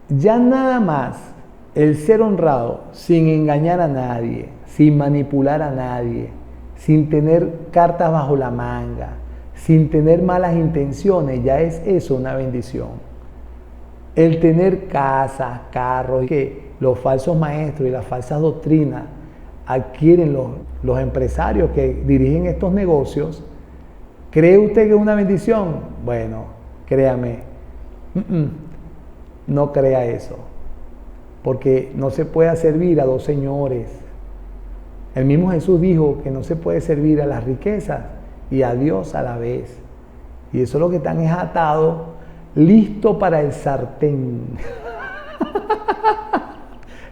Ya nada más el ser honrado sin engañar a nadie, sin manipular a nadie, sin tener cartas bajo la manga, sin tener malas intenciones, ya es eso una bendición. El tener casas, carros, que los falsos maestros y las falsas doctrinas adquieren los empresarios que dirigen estos negocios, ¿cree usted que es una bendición? Bueno, créame, no crea eso, porque no se puede servir a dos señores. El mismo Jesús dijo que no se puede servir a las riquezas y a Dios a la vez. Y eso es lo que están es atado, listo para el sartén.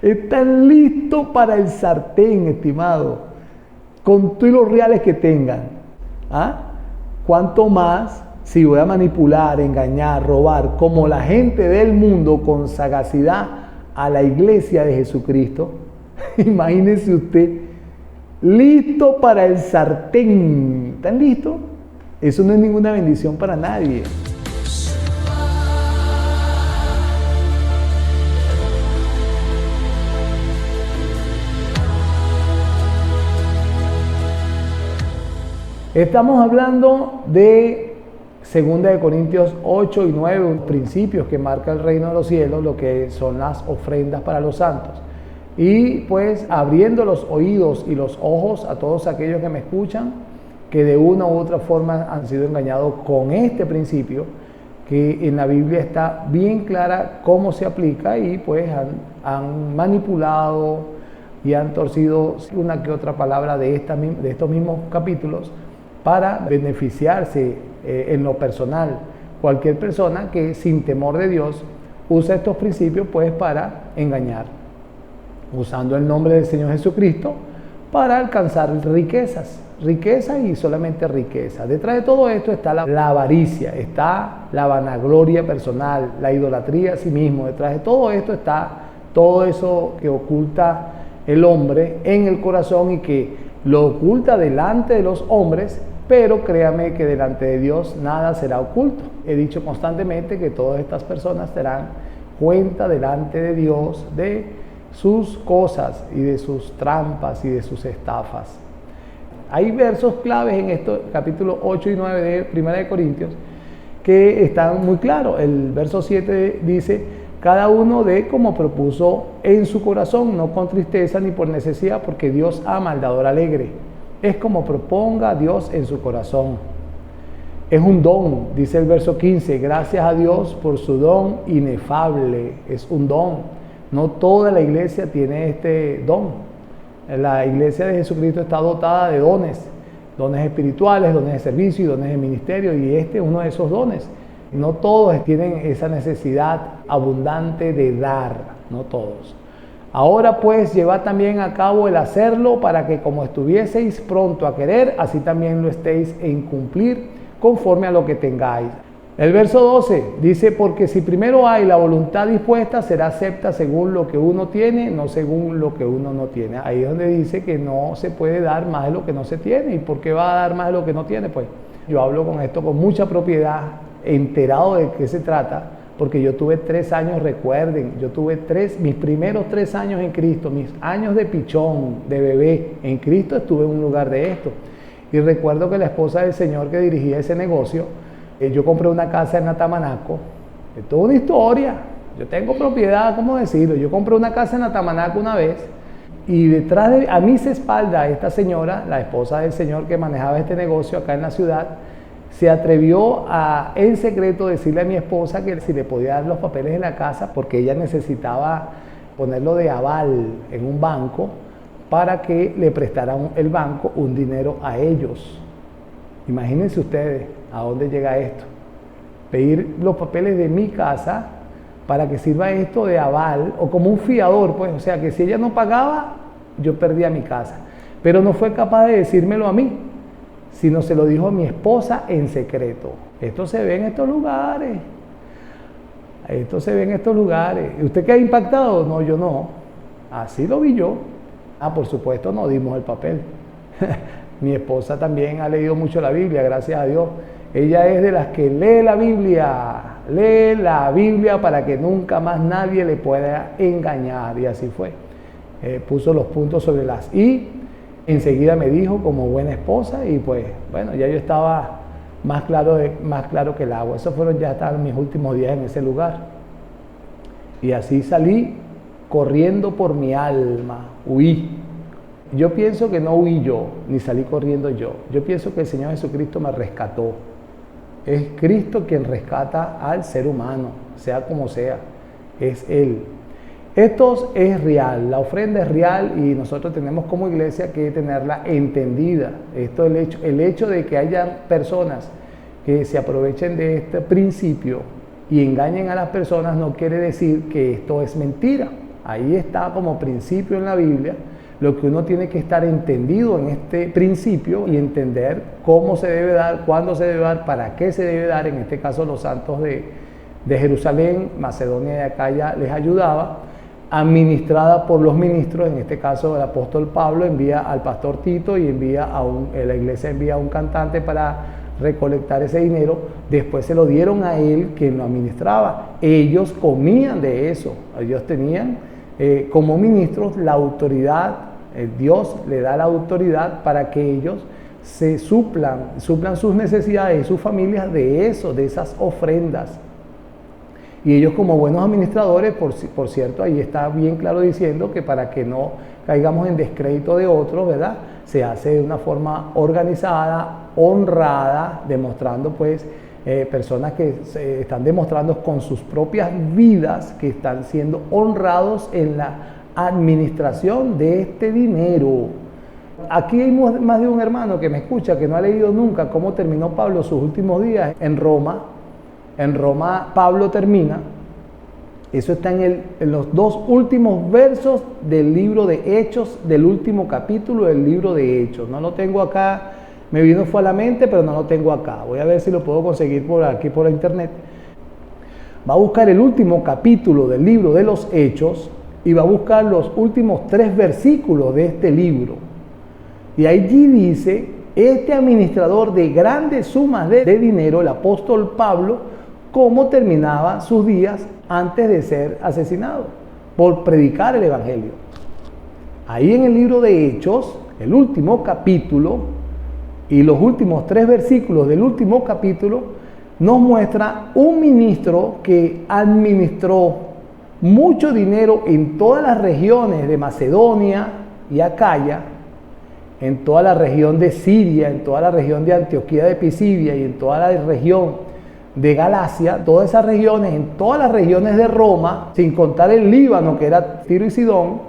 Están listos para el sartén, estimado, con todos los reales que tengan. ¿Ah? ¿Cuánto más si voy a manipular, engañar, robar, como la gente del mundo con sagacidad a la iglesia de Jesucristo? Imagínese usted, listo para el sartén. ¿Están listos? Eso no es ninguna bendición para nadie. Estamos hablando de 2 Corintios 8 y 9, principios que marca el reino de los cielos, lo que son las ofrendas para los santos. Y pues abriendo los oídos y los ojos a todos aquellos que me escuchan, que de una u otra forma han sido engañados con este principio, que en la Biblia está bien clara cómo se aplica y pues han manipulado y han torcido una que otra palabra de estos mismos capítulos para beneficiarse en lo personal. Cualquier persona que sin temor de Dios usa estos principios pues para engañar, usando el nombre del Señor Jesucristo para alcanzar riquezas y solamente riqueza. Detrás de todo esto está la avaricia, está la vanagloria personal, la idolatría a sí mismo. Detrás de todo esto está todo eso que oculta el hombre en el corazón y que lo oculta delante de los hombres, pero créame que delante de Dios nada será oculto. He dicho constantemente que todas estas personas darán cuenta delante de Dios de sus cosas y de sus trampas y de sus estafas. Hay versos claves en estos capítulos 8 y 9 de 1 Corintios que están muy claros. El verso 7 dice: cada uno dé como propuso en su corazón, no con tristeza ni por necesidad, porque Dios ama al dador alegre. Es como proponga Dios en su corazón. Es un don, dice el verso 15, gracias a Dios por su don inefable. Es un don. No toda la iglesia tiene este don. La iglesia de Jesucristo está dotada de dones espirituales, dones de servicio y dones de ministerio, y este es uno de esos dones. No todos tienen esa necesidad abundante de dar, no todos. Ahora pues llevad también a cabo el hacerlo, para que como estuvieseis pronto a querer, así también lo estéis en cumplir conforme a lo que tengáis. El verso 12 dice: porque si primero hay la voluntad dispuesta, será acepta según lo que uno tiene, no según lo que uno no tiene. Ahí es donde dice que no se puede dar más de lo que no se tiene. ¿Y por qué va a dar más de lo que no tiene? Pues yo hablo con esto con mucha propiedad, enterado de qué se trata, porque yo tuve 3 años, recuerden, yo tuve mis primeros 3 años en Cristo, mis años de pichón, de bebé, en Cristo estuve en un lugar de esto. Y recuerdo que la esposa del señor que dirigía ese negocio, yo compré una casa en Atamanaco, es toda una historia, yo tengo propiedad, ¿cómo decirlo? Yo compré una casa en Atamanaco una vez, y detrás de a mis espaldas esta señora, la esposa del señor que manejaba este negocio acá en la ciudad, se atrevió a en secreto decirle a mi esposa que si le podía dar los papeles de la casa, porque ella necesitaba ponerlo de aval en un banco para que le prestaran el banco un dinero a ellos. Imagínense ustedes a dónde llega esto. Pedir los papeles de mi casa para que sirva esto de aval o como un fiador, pues, o sea que si ella no pagaba, yo perdía mi casa. Pero no fue capaz de decírmelo a mí, sino se lo dijo a mi esposa en secreto. Esto se ve en estos lugares. Esto se ve en estos lugares. ¿Y usted qué ha impactado? No, yo no. Así lo vi yo. Por supuesto no dimos el papel. Mi esposa también ha leído mucho la Biblia, gracias a Dios. Ella es de las que lee la Biblia lee la Biblia para que nunca más nadie le pueda engañar. Y así fue. Puso los puntos sobre las I. Enseguida me dijo como buena esposa y pues bueno, ya yo estaba más claro que el agua. Esos fueron ya hasta mis últimos días en ese lugar. Y así salí corriendo por mi alma, huí. Yo pienso que no huí yo, ni salí corriendo yo. Yo pienso que el Señor Jesucristo me rescató. Es Cristo quien rescata al ser humano, sea como sea. Es Él. Esto es real, la ofrenda es real y nosotros tenemos como iglesia que tenerla entendida. Esto es el hecho de que haya personas que se aprovechen de este principio y engañen a las personas no quiere decir que esto es mentira. Ahí está como principio en la Biblia. Lo que uno tiene que estar entendido en este principio y entender cómo se debe dar, cuándo se debe dar, para qué se debe dar. En este caso los santos de Jerusalén, Macedonia y Acaya les ayudaba, administrada por los ministros. En este caso el apóstol Pablo envía al pastor Tito y la iglesia envía a un cantante para recolectar ese dinero. Después se lo dieron a él, quien lo administraba. Ellos comían de eso. Ellos tenían como ministros la autoridad. Dios le da la autoridad para que ellos se suplan sus necesidades y sus familias de eso, de esas ofrendas. Y ellos como buenos administradores, por cierto, ahí está bien claro diciendo que para que no caigamos en descrédito de otros, ¿verdad? Se hace de una forma organizada, honrada, demostrando pues personas que se están demostrando con sus propias vidas que están siendo honrados en la administración de este dinero. Aquí hay más de un hermano que me escucha que no ha leído nunca cómo terminó Pablo sus últimos días en Roma. En Roma Pablo termina, eso está en los dos últimos versos del libro de Hechos, del último capítulo del libro de Hechos. No lo tengo acá, me fue a la mente, pero no lo tengo acá. Voy a ver si lo puedo conseguir por aquí por internet. Va a buscar el último capítulo del libro de los Hechos y va a buscar los últimos 3 versículos de este libro. Y allí dice, este administrador de grandes sumas de dinero, el apóstol Pablo, cómo terminaba sus días antes de ser asesinado por predicar el evangelio. Ahí en el libro de Hechos, el último capítulo y los últimos 3 versículos del último capítulo nos muestra un ministro que administró mucho dinero en todas las regiones de Macedonia y Acaya, en toda la región de Siria, en toda la región de Antioquía de Pisidia y en toda la región de Galacia, todas esas regiones, en todas las regiones de Roma, sin contar el Líbano, que era Tiro y Sidón,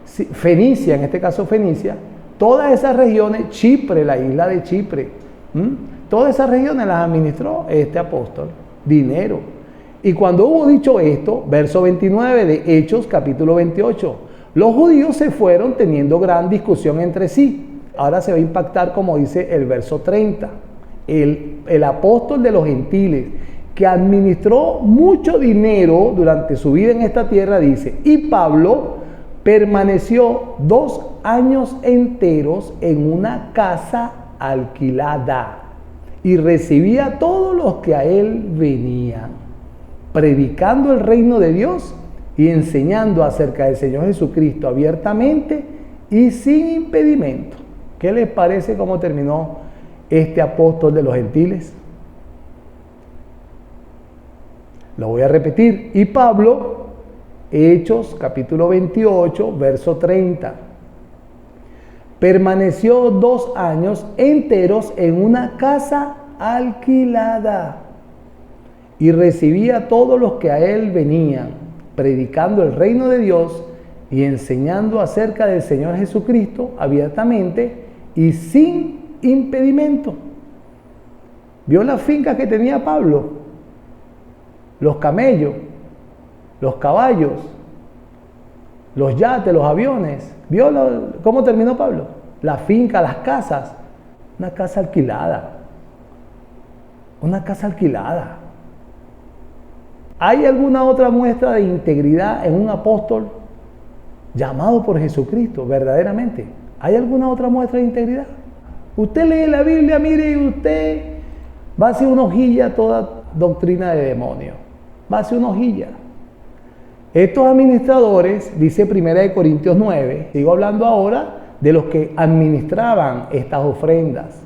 Fenicia, en este caso Fenicia, todas esas regiones, Chipre, la isla de Chipre, todas esas regiones las administró este apóstol, dinero. Y cuando hubo dicho esto, verso 29 de Hechos, capítulo 28, los judíos se fueron teniendo gran discusión entre sí. Ahora se va a impactar como dice el verso 30. El apóstol de los gentiles que administró mucho dinero durante su vida en esta tierra dice, y Pablo permaneció 2 años enteros en una casa alquilada y recibía a todos los que a él venían, predicando el reino de Dios y enseñando acerca del Señor Jesucristo abiertamente y sin impedimento. ¿Qué les parece cómo terminó este apóstol de los gentiles? Lo voy a repetir. Y Pablo, Hechos capítulo 28, verso 30. Permaneció 2 años enteros en una casa alquilada y recibía a todos los que a él venían, predicando el reino de Dios y enseñando acerca del Señor Jesucristo abiertamente y sin impedimento. ¿Vio las fincas que tenía Pablo? Los camellos, los caballos, los yates, los aviones. ¿Vio cómo terminó Pablo? La finca, las casas. Una casa alquilada. Una casa alquilada. ¿Hay alguna otra muestra de integridad en un apóstol llamado por Jesucristo verdaderamente? ¿Hay alguna otra muestra de integridad? Usted lee la Biblia, mire, y usted va a hacer una hojilla a toda doctrina de demonio. va a hacer una hojilla. Estos administradores, dice 1 Corintios 9, sigo hablando ahora de los que administraban estas ofrendas.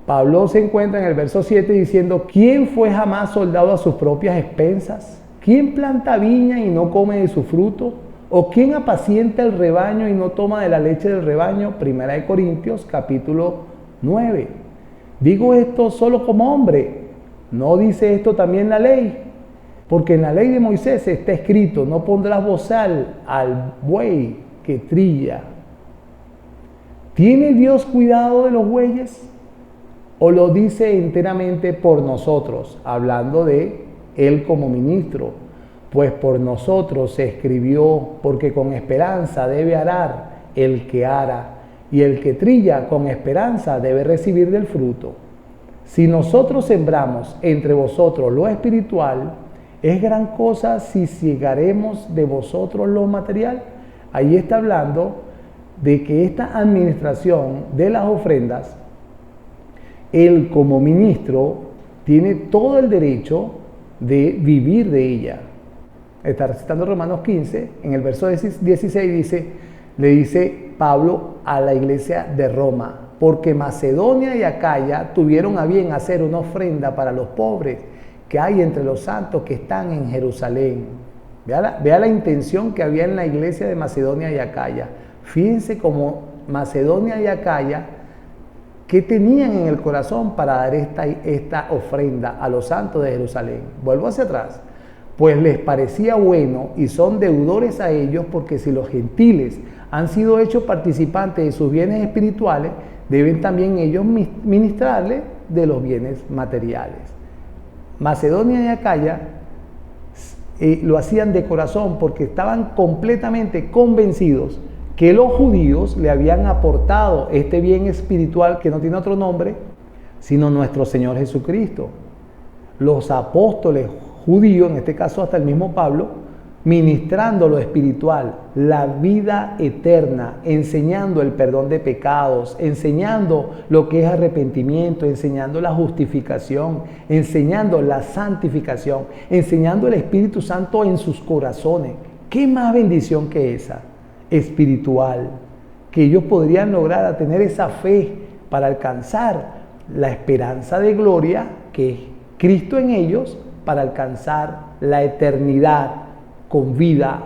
Pablo se encuentra en el verso 7 diciendo: ¿quién fue jamás soldado a sus propias expensas? ¿Quién planta viña y no come de su fruto? ¿O quién apacienta el rebaño y no toma de la leche del rebaño? 1 Corintios capítulo 9. Digo esto solo como hombre. ¿No dice esto también la ley? Porque en la ley de Moisés está escrito: no pondrás bozal al buey que trilla. ¿Tiene Dios cuidado de los bueyes? ¿O lo dice enteramente por nosotros? Hablando de él como ministro. Pues por nosotros se escribió, porque con esperanza debe arar el que ara, y el que trilla con esperanza debe recibir del fruto. Si nosotros sembramos entre vosotros lo espiritual, ¿es gran cosa si cegaremos de vosotros lo material? Ahí está hablando de que esta administración de las ofrendas, él como ministro tiene todo el derecho de vivir de ella. Está recitando Romanos 15, en el verso 16 le dice Pablo a la iglesia de Roma: porque Macedonia y Acaya tuvieron a bien hacer una ofrenda para los pobres que hay entre los santos que están en Jerusalén. Vea la intención que había en la iglesia de Macedonia y Acaya. Fíjense cómo Macedonia y Acaya, ¿qué tenían en el corazón para dar esta ofrenda a los santos de Jerusalén? Vuelvo hacia atrás. Pues les parecía bueno y son deudores a ellos, porque si los gentiles han sido hechos participantes de sus bienes espirituales, deben también ellos ministrarles de los bienes materiales. Macedonia y Acaya lo hacían de corazón porque estaban completamente convencidos que los judíos le habían aportado este bien espiritual que no tiene otro nombre sino nuestro Señor Jesucristo. Los apóstoles judíos, en este caso hasta el mismo Pablo, ministrando lo espiritual, la vida eterna, enseñando el perdón de pecados, enseñando lo que es arrepentimiento, enseñando la justificación, enseñando la santificación, enseñando el Espíritu Santo en sus corazones. ¿Qué más bendición que esa? Espiritual, que ellos podrían lograr a tener esa fe para alcanzar la esperanza de gloria que es Cristo en ellos, para alcanzar la eternidad con vida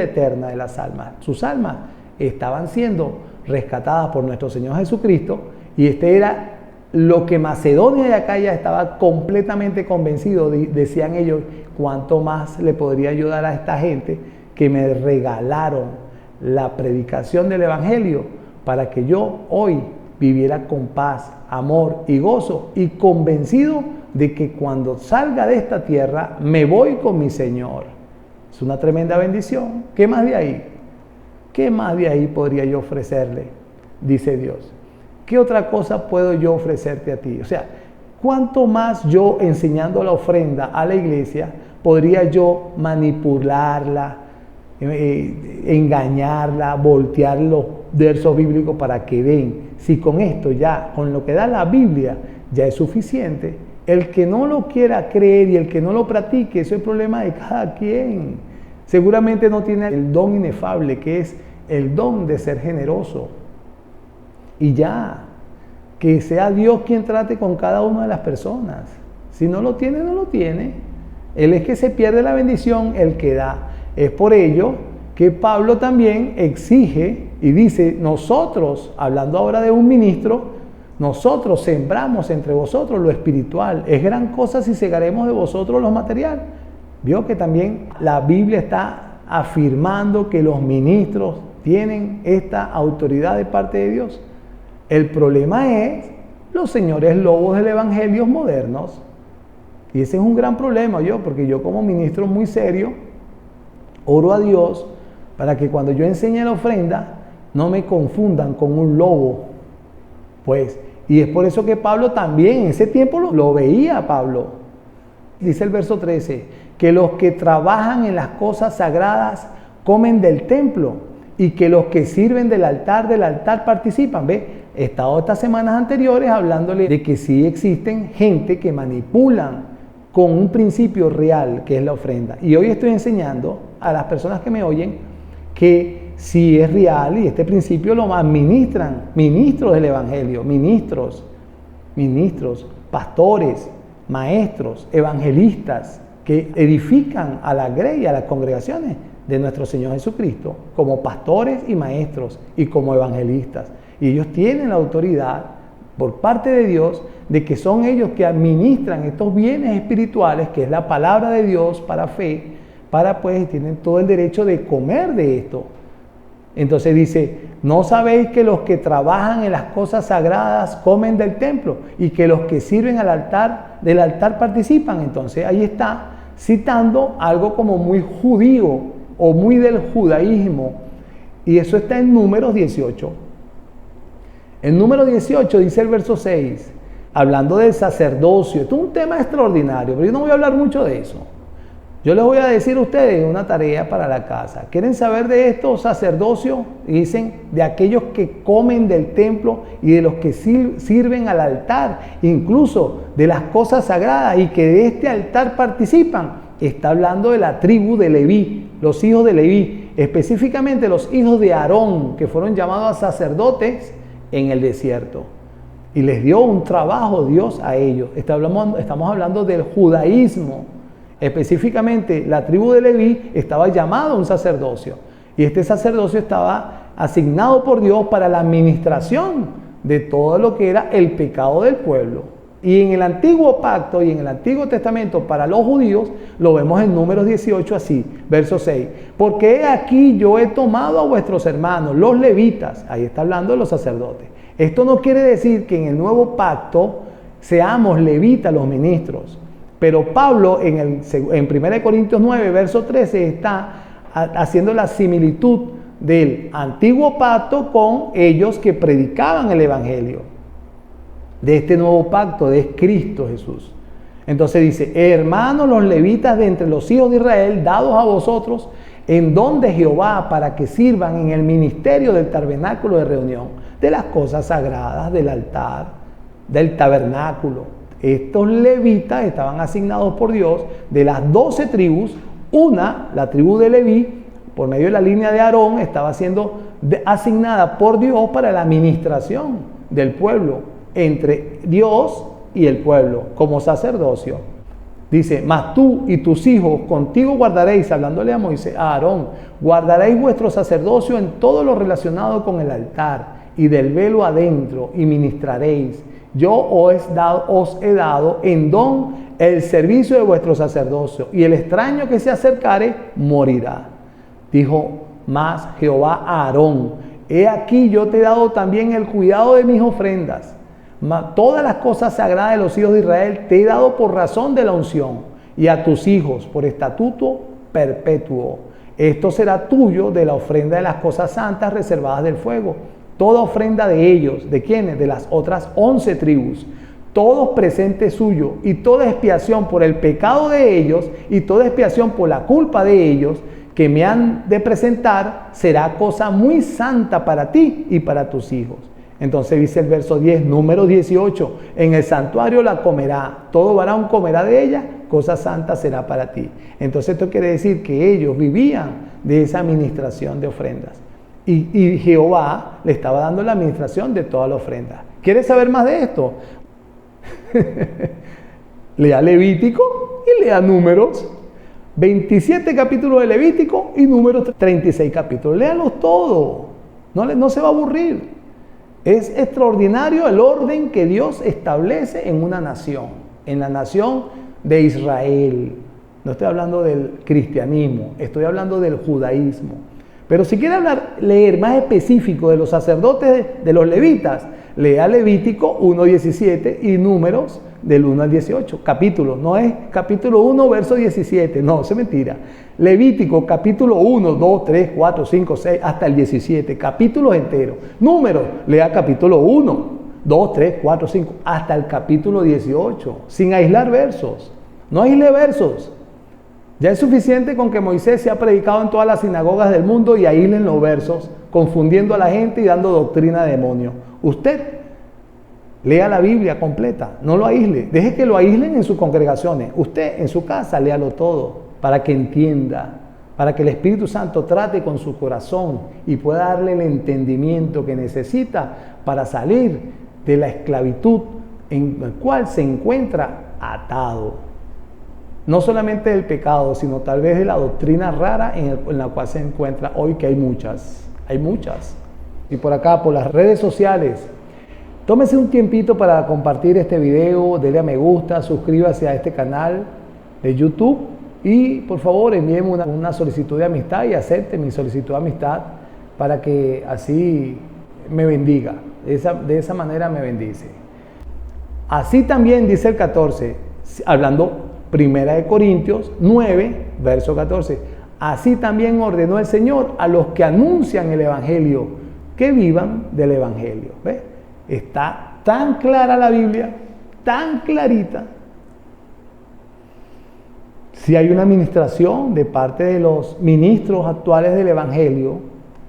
eterna de las almas. Sus almas estaban siendo rescatadas por nuestro Señor Jesucristo, y este era lo que Macedonia y Acaya estaba completamente convencido. Decían ellos: ¿cuánto más le podría ayudar a esta gente que me regalaron la predicación del Evangelio para que yo hoy viviera con paz, amor y gozo, y convencido de que cuando salga de esta tierra me voy con mi Señor? Es una tremenda bendición. ¿Qué más de ahí? ¿Qué más de ahí podría yo ofrecerle? Dice Dios. ¿Qué otra cosa puedo yo ofrecerte a ti? O sea, ¿cuánto más yo, enseñando la ofrenda a la iglesia, podría yo manipularla, engañarla, voltear los versos bíblicos para que den? Si con esto ya, con lo que da la Biblia, ya es suficiente. El que no lo quiera creer y el que no lo practique, eso es problema de cada quien. Seguramente no tiene el don inefable, que es el don de ser generoso. Y ya, que sea Dios quien trate con cada una de las personas. Si no lo tiene, no lo tiene. Él es que se pierde la bendición, el que da. Es por ello que Pablo también exige y dice: nosotros, hablando ahora de un ministro, nosotros sembramos entre vosotros lo espiritual. Es gran cosa si segaremos de vosotros lo material. Vio que también la Biblia está afirmando que los ministros tienen esta autoridad de parte de Dios. El problema es los señores lobos del evangelio modernos. Y ese es un gran problema, porque yo como ministro muy serio oro a Dios para que cuando yo enseñe la ofrenda no me confundan con un lobo. Y es por eso que Pablo también en ese tiempo lo veía Pablo. Dice el verso 13, que los que trabajan en las cosas sagradas comen del templo, y que los que sirven del altar participan. He estado estas semanas anteriores hablándole de que sí existen gente que manipulan con un principio real que es la ofrenda. Y hoy estoy enseñando a las personas que me oyen que si es real y este principio lo administran ministros del Evangelio, ministros, pastores, maestros, evangelistas que edifican a la grey, a las congregaciones de nuestro Señor Jesucristo como pastores y maestros y como evangelistas. Y ellos tienen la autoridad por parte de Dios de que son ellos que administran estos bienes espirituales, que es la palabra de Dios para fe, tienen todo el derecho de comer de esto. Entonces dice, ¿no sabéis que los que trabajan en las cosas sagradas comen del templo y que los que sirven del altar participan? Entonces ahí está citando algo como muy judío o muy del judaísmo, y eso está en Números 18. En Números 18 dice el verso 6, hablando del sacerdocio. Esto es un tema extraordinario, pero yo no voy a hablar mucho de eso. Yo les voy a decir a ustedes una tarea para la casa. ¿Quieren saber de estos sacerdocios? Dicen, de aquellos que comen del templo y de los que sirven al altar, incluso de las cosas sagradas y que de este altar participan. Está hablando de la tribu de Leví, los hijos de Leví, específicamente los hijos de Aarón, que fueron llamados a sacerdotes en el desierto. Y les dio un trabajo Dios a ellos. Estamos hablando del judaísmo. Específicamente, la tribu de Leví estaba llamada a un sacerdocio. Y este sacerdocio estaba asignado por Dios para la administración de todo lo que era el pecado del pueblo. Y en el Antiguo Pacto y en el Antiguo Testamento para los judíos, lo vemos en Números 18 así, verso 6. Porque he aquí yo he tomado a vuestros hermanos, los levitas, ahí está hablando de los sacerdotes. Esto no quiere decir que en el Nuevo Pacto seamos levitas los ministros. Pero Pablo en 1 Corintios 9, verso 13, está haciendo la similitud del Antiguo Pacto con ellos que predicaban el Evangelio. De este nuevo pacto, de Cristo Jesús. Entonces dice, hermanos los levitas de entre los hijos de Israel, dados a vosotros en don de Jehová para que sirvan en el ministerio del tabernáculo de reunión, de las cosas sagradas, del altar, del tabernáculo. Estos levitas estaban asignados por Dios de las 12 tribus. La tribu de Leví, por medio de la línea de Aarón, estaba siendo asignada por Dios para la administración del pueblo, entre Dios y el pueblo, como sacerdocio. Dice, mas tú y tus hijos contigo guardaréis, hablándole a Moisés, a Aarón, guardaréis vuestro sacerdocio en todo lo relacionado con el altar y del velo adentro, y ministraréis. Yo os he dado en don el servicio de vuestro sacerdocio, y el extraño que se acercare morirá. Dijo más Jehová a Aarón, he aquí yo te he dado también el cuidado de mis ofrendas. Todas las cosas sagradas de los hijos de Israel te he dado por razón de la unción, y a tus hijos por estatuto perpetuo. Esto será tuyo de la ofrenda de las cosas santas reservadas del fuego. Toda ofrenda de ellos, ¿de quiénes? De las otras 11 tribus. Todo presente suyo y toda expiación por el pecado de ellos y toda expiación por la culpa de ellos que me han de presentar será cosa muy santa para ti y para tus hijos. Entonces dice el verso 10, número 18, en el santuario la comerá, todo varón comerá de ella, cosa santa será para ti. Entonces esto quiere decir que ellos vivían de esa administración de ofrendas. Y Jehová le estaba dando la administración de toda la ofrenda. ¿Quieres saber más de esto? Lea Levítico y lea Números. 27 capítulos de Levítico y Números 36 capítulos. Léalos todos. No se va a aburrir. Es extraordinario el orden que Dios establece en una nación, en la nación de Israel. No estoy hablando del cristianismo, estoy hablando del judaísmo. Pero si quiere leer más específico de los sacerdotes de los levitas, lea Levítico 1:17 y Números del 1 al 18. Capítulos, no es capítulo 1, verso 17, no, eso es mentira. Levítico capítulo 1, 2, 3, 4, 5, 6, hasta el 17, capítulos enteros. Números, lea capítulo 1, 2, 3, 4, 5, hasta el capítulo 18, sin aislar versos. No aísle versos. Ya es suficiente con que Moisés se ha predicado en todas las sinagogas del mundo y aíslen los versos, confundiendo a la gente y dando doctrina de demonios. Usted Lea la Biblia completa, no lo aísle. Deje que lo aíslen en sus congregaciones. Usted en su casa léalo todo para que entienda, para que el Espíritu Santo trate con su corazón y pueda darle el entendimiento que necesita para salir de la esclavitud en la cual se encuentra atado. No solamente del pecado, sino tal vez de la doctrina rara en la cual se encuentra hoy, que hay muchas. Y por acá, por las redes sociales, tómese un tiempito para compartir este video, dele a me gusta, suscríbase a este canal de YouTube y por favor envíeme una solicitud de amistad y acepte mi solicitud de amistad para que así me bendiga. De esa manera me bendice. Así también dice el 14, hablando 1 Corintios 9, verso 14. Así también ordenó el Señor a los que anuncian el Evangelio, que vivan del Evangelio. ¿Ves? Está tan clara la Biblia, tan clarita. Si hay una administración de parte de los ministros actuales del Evangelio,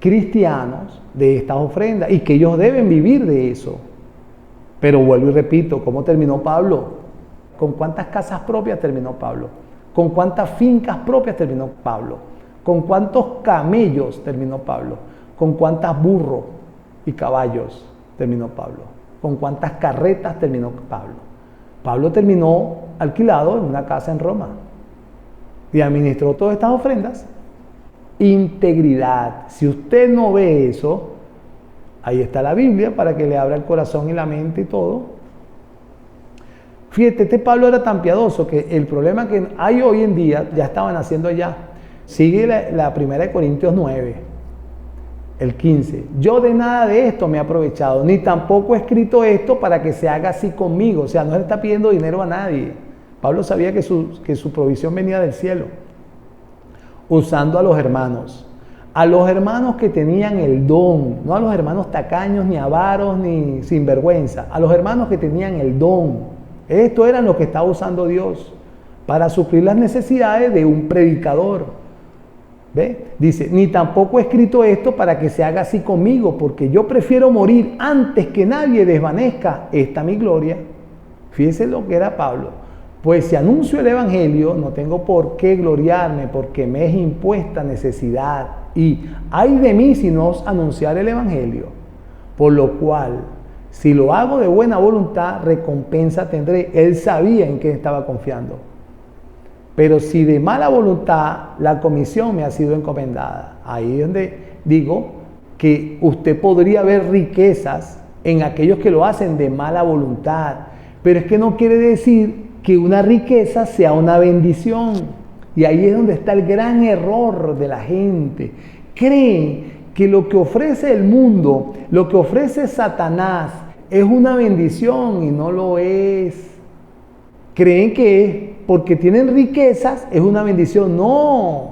cristianos, de estas ofrendas, y que ellos deben vivir de eso. Pero vuelvo y repito, ¿cómo terminó Pablo? ¿Con cuántas casas propias terminó Pablo? ¿Con cuántas fincas propias terminó Pablo? ¿Con cuántos camellos terminó Pablo? ¿Con cuántas burros y caballos terminó Pablo? ¿Con cuántas carretas terminó Pablo? Pablo terminó alquilado en una casa en Roma y administró todas estas ofrendas. Integridad. Si usted no ve eso, ahí está la Biblia para que le abra el corazón y la mente y todo. Fíjate, este Pablo era tan piadoso que el problema que hay hoy en día ya estaban haciendo allá. Sigue la 1 Corintios 9, el 15. Yo de nada de esto me he aprovechado, ni tampoco he escrito esto para que se haga así conmigo. O sea, no le está pidiendo dinero a nadie. Pablo sabía que su provisión venía del cielo. Usando a los hermanos que tenían el don, no a los hermanos tacaños, ni avaros, ni sinvergüenza, a los hermanos que tenían el don. Esto eran lo que estaba usando Dios para suplir las necesidades de un predicador. ¿Ve? Dice, ni tampoco he escrito esto para que se haga así conmigo, porque yo prefiero morir antes que nadie desvanezca esta mi gloria. Fíjense lo que era Pablo. Pues si anuncio el Evangelio, no tengo por qué gloriarme, porque me es impuesta necesidad. Y ay de mí si no os anunciar el Evangelio. Por lo cual, si lo hago de buena voluntad, recompensa tendré. Él sabía en qué estaba confiando. Pero si de mala voluntad, la comisión me ha sido encomendada. Ahí es donde digo que usted podría ver riquezas en aquellos que lo hacen de mala voluntad. Pero es que no quiere decir que una riqueza sea una bendición. Y ahí es donde está el gran error de la gente. Creen que lo que ofrece el mundo, lo que ofrece Satanás, es una bendición y no lo es. Creen que porque tienen riquezas es una bendición. No,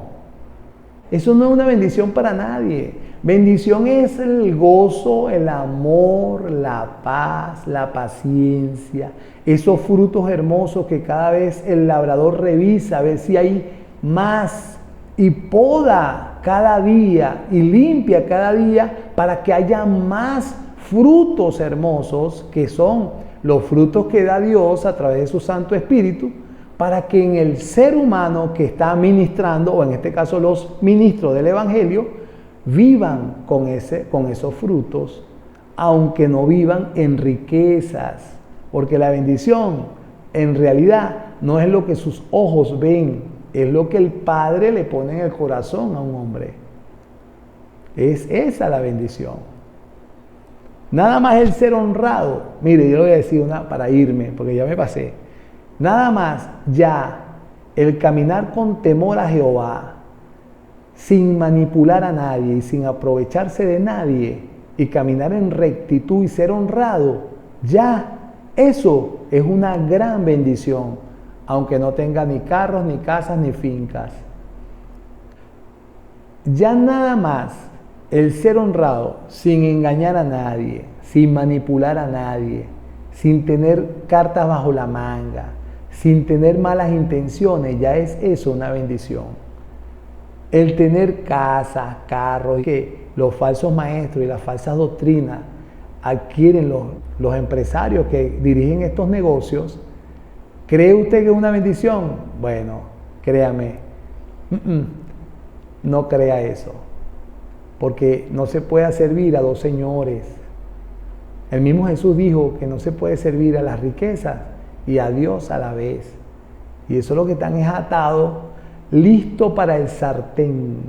eso no es una bendición para nadie. Bendición es el gozo, el amor, la paz, la paciencia, esos frutos hermosos que cada vez el labrador revisa a ver si hay más y poda cada día y limpia cada día para que haya más frutos hermosos, que son los frutos que da Dios a través de su Santo Espíritu, para que en el ser humano que está ministrando, o en este caso los ministros del Evangelio, vivan con esos frutos, aunque no vivan en riquezas, porque la bendición en realidad no es lo que sus ojos ven, es lo que el Padre le pone en el corazón a un hombre. Es esa la bendición. Nada más el ser honrado. Mire, yo le voy a decir una para irme, porque ya me pasé. Nada más ya el caminar con temor a Jehová, sin manipular a nadie y sin aprovecharse de nadie, y caminar en rectitud y ser honrado, ya eso es una gran bendición, aunque no tenga ni carros, ni casas, ni fincas. Ya nada más el ser honrado, sin engañar a nadie, sin manipular a nadie, sin tener cartas bajo la manga, sin tener malas intenciones, ya es eso una bendición. El tener casas, carros, que los falsos maestros y las falsas doctrinas adquieren los empresarios que dirigen estos negocios, ¿cree usted que es una bendición? Bueno, créame, no crea eso, porque no se puede servir a dos señores. El mismo Jesús dijo que no se puede servir a las riquezas y a Dios a la vez. Y eso es lo que están es atado, listo para el sartén.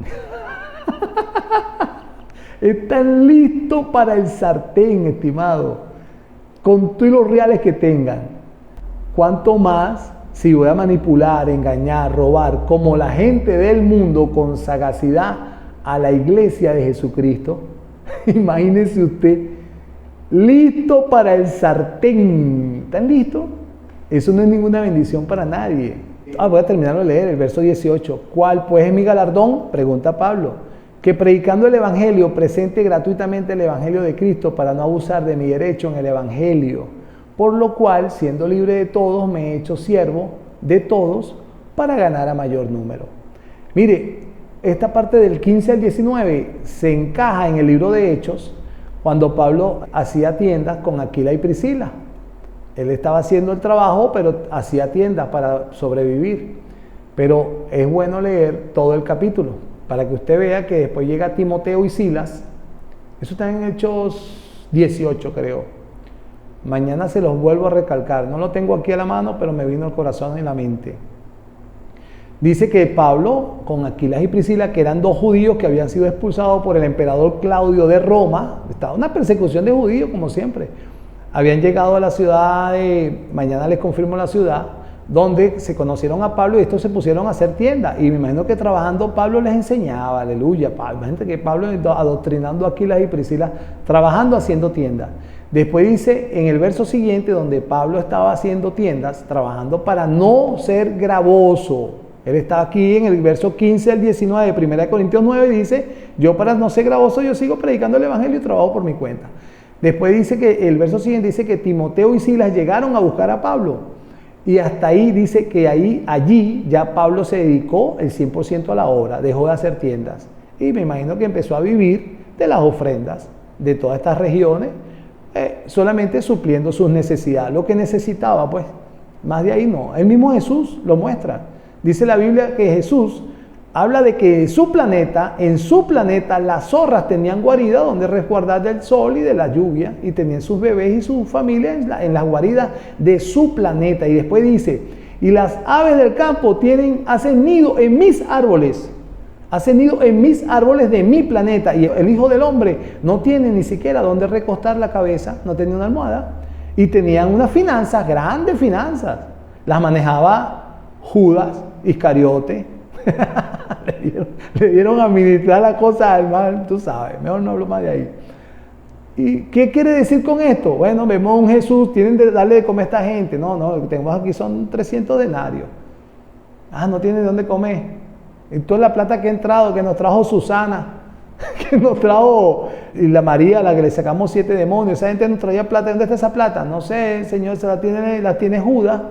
Están listos para el sartén, estimado, con todos los reales que tengan. Cuanto más si voy a manipular, engañar, robar, como la gente del mundo con sagacidad a la iglesia de Jesucristo. Imagínese usted, listo para el sartén. ¿Están listos? Eso no es ninguna bendición para nadie. Voy a terminar de leer el verso 18. ¿Cuál pues es mi galardón? Pregunta Pablo. Que predicando el Evangelio presente gratuitamente el Evangelio de Cristo para no abusar de mi derecho en el Evangelio. Por lo cual, siendo libre de todos, me he hecho siervo de todos para ganar a mayor número. Mire, esta parte del 15 al 19 se encaja en el libro de Hechos, cuando Pablo hacía tiendas con Aquila y Priscila. Él estaba haciendo el trabajo, pero hacía tiendas para sobrevivir. Pero es bueno leer todo el capítulo, para que usted vea que después llega Timoteo y Silas. Eso está en Hechos 18, creo. Mañana se los vuelvo a recalcar. No lo tengo aquí a la mano, pero me vino el corazón y la mente. Dice que Pablo, con Aquila y Priscila, que eran dos judíos que habían sido expulsados por el emperador Claudio de Roma, estaba una persecución de judíos, como siempre. Habían llegado a la ciudad mañana les confirmo la ciudad, donde se conocieron a Pablo y estos se pusieron a hacer tiendas. Y me imagino que trabajando Pablo les enseñaba, aleluya, imagínate que Pablo adoctrinando a Aquila y Priscila, trabajando haciendo tiendas. Después dice en el verso siguiente, donde Pablo estaba haciendo tiendas, trabajando para no ser gravoso. Él está aquí en el verso 15 al 19 de 1 Corintios 9 y dice, yo para no ser gravoso, yo sigo predicando el Evangelio y trabajo por mi cuenta. Después dice que el verso siguiente dice que Timoteo y Silas llegaron a buscar a Pablo. Y hasta ahí dice que allí ya Pablo se dedicó el 100% a la obra, dejó de hacer tiendas. Y me imagino que empezó a vivir de las ofrendas de todas estas regiones, solamente supliendo sus necesidades, lo que necesitaba, pues, más de ahí no. El mismo Jesús lo muestra. Dice la Biblia que Jesús habla de que en su planeta las zorras tenían guarida donde resguardar del sol y de la lluvia, y tenían sus bebés y sus familias en las guaridas de su planeta. Y después dice, y las aves del campo hacen nido en mis árboles, hacen nido en mis árboles de mi planeta. Y el Hijo del Hombre no tiene ni siquiera donde recostar la cabeza, no tenía una almohada, y tenían unas finanzas, grandes finanzas, las manejaba Judas Iscariote. le dieron a administrar la cosa al mal, tú sabes, mejor no hablo más de ahí. ¿Y qué quiere decir con esto? Bueno, vemos a un Jesús, tienen que darle de comer a esta gente. No, lo que tenemos aquí son 300 denarios. No tiene de dónde comer. Y toda la plata que ha entrado, que nos trajo Susana, que nos trajo, y la María, la que le sacamos 7 demonios, esa gente nos traía plata. ¿Dónde está esa plata? No sé, Señor, la tiene Judas.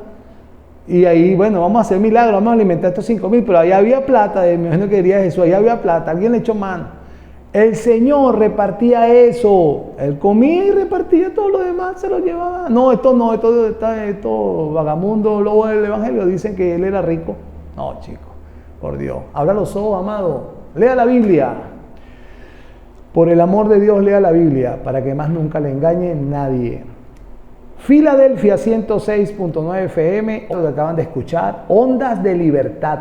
Y ahí, bueno, vamos a hacer milagros, vamos a alimentar a estos 5,000, pero ahí había plata, me imagino que diría Jesús, ahí había plata, alguien le echó mano. El Señor repartía eso, Él comía y repartía todo lo demás, se lo llevaba. Estos vagabundos, lobos del Evangelio dicen que Él era rico. No, chicos, por Dios, abra los ojos, amado, lea la Biblia. Por el amor de Dios, lea la Biblia, para que más nunca le engañe nadie. Filadelfia 106.9 FM, lo que acaban de escuchar, Ondas de Libertad.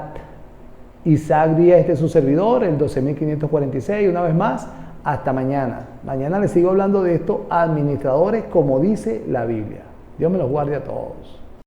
Isaac Díaz, su servidor, el 12.546, una vez más, hasta mañana. Mañana les sigo hablando de estos administradores, como dice la Biblia. Dios me los guarde a todos.